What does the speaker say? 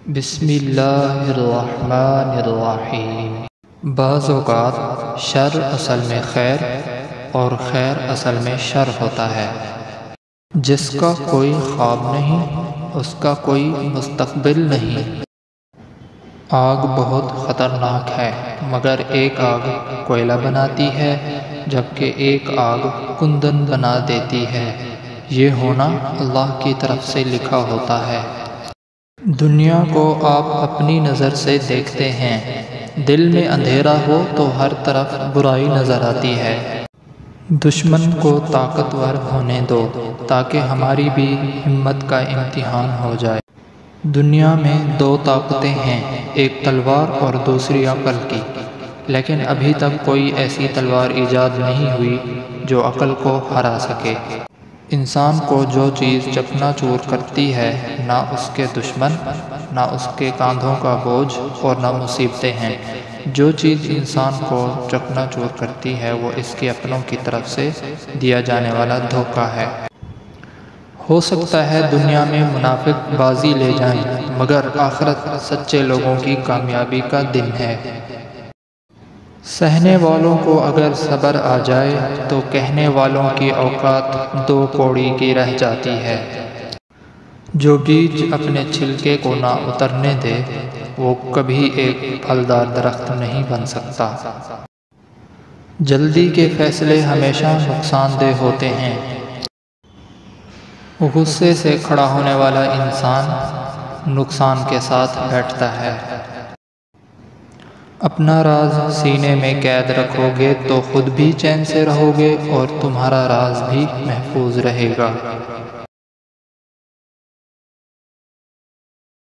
بسم اللہ الرحمن الرحیم۔ بعض اوقات شر اصل میں خیر اور خیر اصل میں شر ہوتا ہے۔ جس کا کوئی خواب نہیں اس کا کوئی مستقبل نہیں۔ آگ بہت خطرناک ہے مگر ایک آگ کوئلہ بناتی ہے جبکہ ایک آگ کندن بنا دیتی ہے۔ یہ ہونا اللہ کی طرف سے لکھا ہوتا ہے۔ دنیا کو آپ اپنی نظر سے دیکھتے ہیں۔ دل میں اندھیرا ہو تو ہر طرف برائی نظر آتی ہے۔ دشمن کو طاقتور ہونے دو تاکہ ہماری بھی ہمت کا امتحان ہو جائے۔ دنیا میں دو طاقتیں ہیں، ایک تلوار اور دوسری عقل کی، لیکن ابھی تک کوئی ایسی تلوار ایجاد نہیں ہوئی جو عقل کو ہرا سکے۔ انسان کو جو چیز چکنا چور کرتی ہے نہ اس کے دشمن، نہ اس کے کاندھوں کا بوجھ اور نہ مصیبتیں ہیں۔ جو چیز انسان کو چکنا چور کرتی ہے وہ اس کے اپنوں کی طرف سے دیا جانے والا دھوکہ ہے۔ ہو سکتا ہے دنیا میں منافق بازی لے جائیں مگر آخرت سچے لوگوں کی کامیابی کا دن ہے۔ سہنے والوں کو اگر صبر آ جائے تو کہنے والوں کی اوقات دو کوڑی کی رہ جاتی ہے۔ جو بیج اپنے چھلکے کو نہ اترنے دے وہ کبھی ایک پھلدار درخت نہیں بن سکتا۔ جلدی کے فیصلے ہمیشہ نقصان دہ ہوتے ہیں۔ غصے سے کھڑا ہونے والا انسان نقصان کے ساتھ بیٹھتا ہے۔ اپنا راز سینے میں قید رکھو گے تو خود بھی چین سے رہو گے اور تمہارا راز بھی محفوظ رہے گا۔